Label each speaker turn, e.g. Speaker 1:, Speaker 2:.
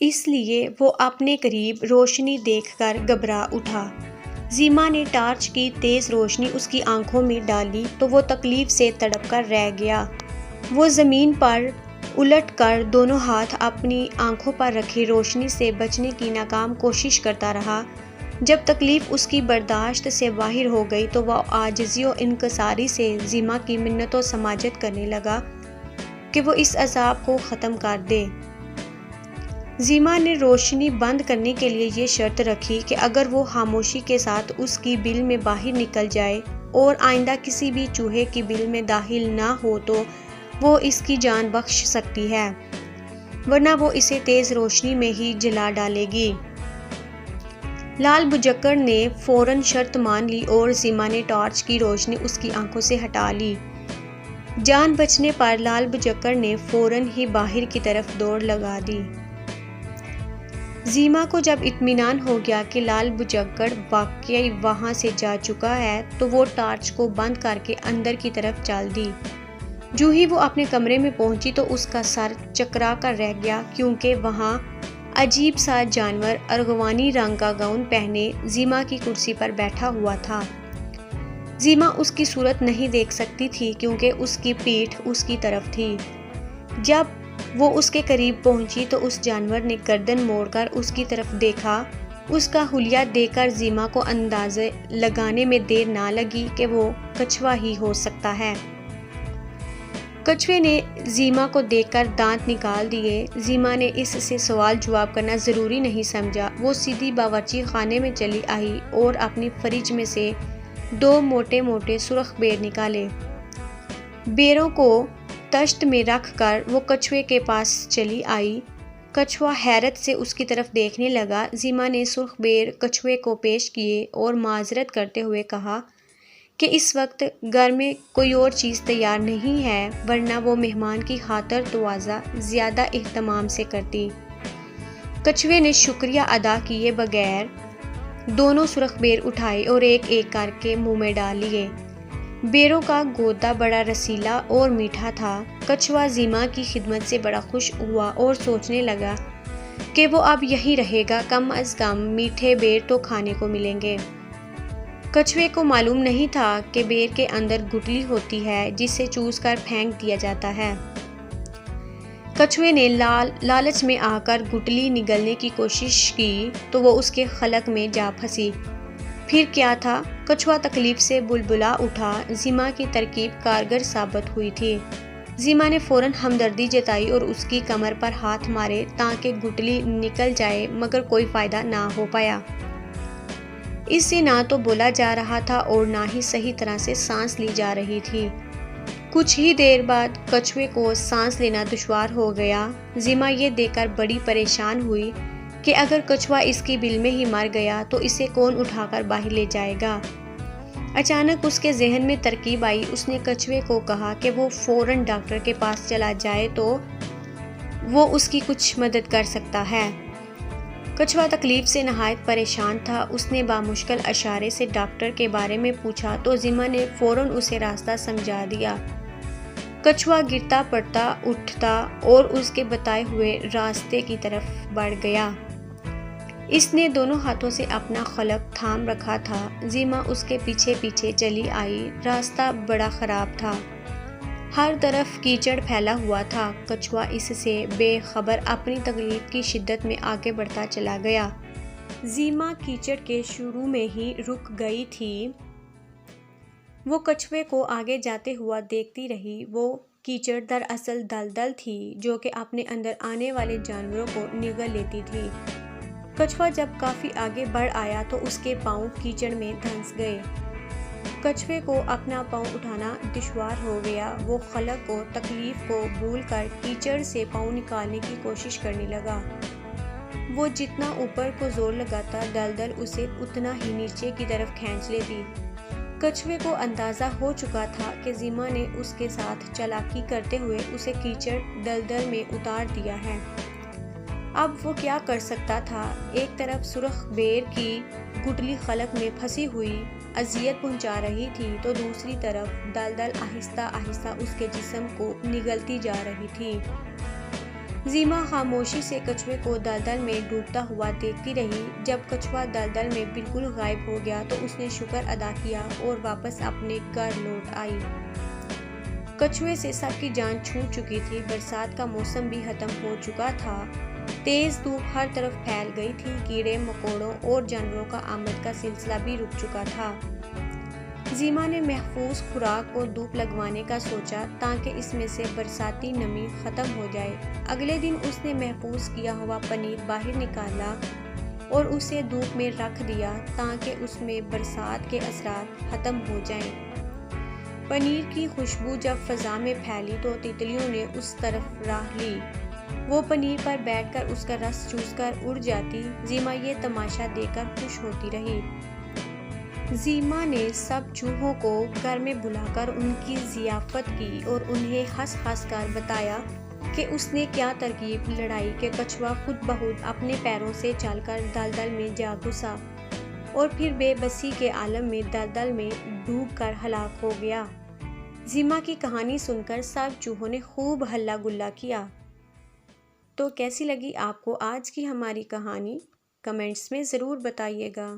Speaker 1: اس لیے وہ اپنے قریب روشنی دیکھ کر گھبرا اٹھا۔ زیما نے ٹارچ کی تیز روشنی اس کی آنکھوں میں ڈالی تو وہ تکلیف سے تڑپ کر رہ گیا۔ وہ زمین پر الٹ کر دونوں ہاتھ اپنی آنکھوں پر رکھے روشنی سے بچنے کی ناکام کوشش کرتا رہا۔ جب تکلیف اس کی برداشت سے باہر ہو گئی تو وہ عاجزی و انکساری سے زیما کی منت و سماجت کرنے لگا کہ وہ اس عذاب کو ختم کر دے۔ زیما نے روشنی بند کرنے کے لیے یہ شرط رکھی کہ اگر وہ خاموشی کے ساتھ اس کی بل میں باہر نکل جائے اور آئندہ کسی بھی چوہے کی بل میں داخل نہ ہو تو وہ اس کی جان بخش سکتی ہے، ورنہ وہ اسے تیز روشنی میں ہی جلا ڈالے گی۔ لال بجکڑ نے فوراً شرط مان لی اور زیما نے ٹارچ کی روشنی اس کی آنکھوں سے ہٹا لی۔ جان بچنے پر لال بجکڑ نے فوراً ہی باہر کی طرف دوڑ لگا دی۔ زیما کو جب اطمینان ہو گیا کہ لال بجکڑ واقعی وہاں سے جا چکا ہے تو وہ ٹارچ کو بند کر کے اندر کی طرف چل دی۔ جو ہی وہ اپنے کمرے میں پہنچی تو اس کا سر چکرا کر رہ گیا، کیونکہ وہاں عجیب سا جانور ارغوانی رنگ کا گاؤن پہنے زیما کی کرسی پر بیٹھا ہوا تھا۔ زیما اس کی صورت نہیں دیکھ سکتی تھی کیونکہ اس کی پیٹھ اس کی طرف تھی۔ جب وہ اس کے قریب پہنچی تو اس جانور نے گردن موڑ کر اس کی طرف دیکھا۔ اس کا حلیہ دیکھ کر زیما کو اندازے لگانے میں دیر نہ لگی کہ وہ کچھوا ہی ہو سکتا ہے۔ کچھوے نے زیما کو دیکھ کر دانت نکال دیے۔ زیما نے اس سے سوال جواب کرنا ضروری نہیں سمجھا۔ وہ سیدھی باورچی خانے میں چلی آئی اور اپنی فریج میں سے 2 موٹے موٹے سرخ بیر نکالے۔ بیروں کو تشت میں رکھ کر وہ کچھوے کے پاس چلی آئی۔ کچھوا حیرت سے اس کی طرف دیکھنے لگا۔ زیما نے سرخ بیر کچھوے کو پیش کیے اور معذرت کرتے ہوئے کہا کہ اس وقت گھر میں کوئی اور چیز تیار نہیں ہے، ورنہ وہ مہمان کی خاطر تواضع زیادہ اہتمام سے کرتی۔ کچھوے نے شکریہ ادا کیے بغیر دونوں سرخ بیر اٹھائے اور ایک ایک کر کے منہ میں ڈال لیے۔ بیروں کا گودا بڑا رسیلا اور میٹھا تھا۔ کچھوا زیما کی خدمت سے بڑا خوش ہوا اور سوچنے لگا کہ وہ اب یہیں رہے گا، کم از کم میٹھے بیر تو کھانے کو ملیں گے۔ کچھوے کو معلوم نہیں تھا کہ بیر کے اندر گٹلی ہوتی ہے جسے چوس کر پھینک دیا جاتا ہے۔ کچھوے نے لالچ میں آ کر گٹلی نگلنے کی کوشش کی تو وہ اس کے خلق میں جا پھنسی۔ پھر کیا تھا؟ کچھوا تکلیف سے بلبلا اٹھا۔ زیما کی ترکیب کارگر ثابت ہوئی تھی۔ زیما نے فوراً ہمدردی جتائی اور اس کی کمر پر ہاتھ مارے تاکہ گٹلی نکل جائے، مگر کوئی فائدہ نہ ہو پایا۔ اس سے نہ تو بولا جا رہا تھا اور نہ ہی صحیح طرح سے سانس لی جا رہی تھی۔ کچھ ہی دیر بعد کچھوے کو سانس لینا دشوار ہو گیا۔ زیما یہ دیکھ کر بڑی پریشان ہوئی کہ اگر کچھوا اس کی بل میں ہی مر گیا تو اسے کون اٹھا کر باہر لے جائے گا۔ اچانک اس کے ذہن میں ترکیب آئی۔ اس نے کچھوے کو کہا کہ وہ فوراً ڈاکٹر کے پاس چلا جائے تو وہ اس کی کچھ مدد کر سکتا ہے۔ کچھوا تکلیف سے نہایت پریشان تھا۔ اس نے بامشکل اشارے سے ڈاکٹر کے بارے میں پوچھا تو زیما نے فوراً اسے راستہ سمجھا دیا۔ کچھوا گرتا پڑتا اٹھتا اور اس کے بتائے ہوئے راستے کی طرف بڑھ گیا۔ اس نے دونوں ہاتھوں سے اپنا خلق تھام رکھا تھا۔ زیما اس کے پیچھے پیچھے چلی آئی۔ راستہ بڑا خراب تھا، ہر طرف کیچڑ پھیلا ہوا تھا۔ کچھوا اس سے بے خبر اپنی تکلیف کی شدت میں آگے بڑھتا چلا گیا۔ زیما کیچڑ کے شروع میں ہی رک گئی تھی۔ وہ کچھوے کو آگے جاتے ہوا دیکھتی رہی۔ وہ کیچڑ دراصل دلدل تھی جو کہ اپنے اندر آنے والے جانوروں کو نگل لیتی تھی۔ کچھوا جب کافی آگے بڑھ آیا تو اس کے پاؤں کیچڑ میں دھنس گئے۔ کچھوے کو اپنا پاؤں اٹھانا دشوار ہو گیا۔ وہ خلق و تکلیف کو بھول کر کیچڑ سے پاؤں نکالنے کی کوشش کرنے لگا۔ وہ جتنا اوپر کو زور لگاتا دلدل اسے اتنا ہی نیچے کی طرف کھینچ لیتی۔ کچھوے کو اندازہ ہو چکا تھا کہ زیما نے اس کے ساتھ چالاکی کرتے ہوئے اسے کیچڑ دلدل میں اتار دیا ہے۔ اب وہ کیا کر سکتا تھا؟ ایک طرف سرخ بیر کی گٹلی خلق میں پھنسی ہوئی اذیت پہنچا رہی تھی تو دوسری طرف دلدل آہستہ آہستہ اس کے جسم کو نگلتی جا رہی تھی۔ زیما خاموشی سے کچھوے کو دلدل میں ڈوبتا ہوا دیکھتی رہی۔ جب کچھوا دلدل میں بالکل غائب ہو گیا تو اس نے شکر ادا کیا اور واپس اپنے گھر لوٹ آئی۔ کچھوے سے سب کی جان چھوٹ چکی تھی۔ برسات کا موسم بھی ختم ہو چکا تھا۔ تیز دھوپ ہر طرف پھیل گئی تھی۔ کیڑے مکوڑوں اور جانوروں کا آمد کا سلسلہ بھی رک چکا تھا۔ زیما نے محفوظ خوراک اور دھوپ لگوانے کا سوچا تاکہ اس میں سے برساتی نمی ختم ہو جائے۔ اگلے دن اس نے محفوظ کیا ہوا پنیر باہر نکالا اور اسے دھوپ میں رکھ دیا تاکہ اس میں برسات کے اثرات ختم ہو جائیں۔ پنیر کی خوشبو جب فضا میں پھیلی تو تتلیوں نے اس طرف راہ لی۔ وہ پنیر پر بیٹھ کر اس کا رس چوس کر اڑ جاتی۔ زیما یہ تماشا دیکھ کر خوش ہوتی رہی۔ زیما نے سب چوہوں کو گھر میں بلا کر ان کی ضیافت کی اور انہیں ہنس ہنس کر بتایا کہ اس نے کیا ترکیب لڑائی کہ کچھوا خود بخود اپنے پیروں سے چل کر دلدل میں جا گھسا اور پھر بے بسی کے عالم میں دلدل میں ڈوب کر ہلاک ہو گیا۔ زیما کی کہانی سن کر سب چوہوں نے خوب ہلا گلا کیا۔ تو کیسی لگی آپ کو آج کی ہماری کہانی؟ کمنٹس میں ضرور بتائیے گا۔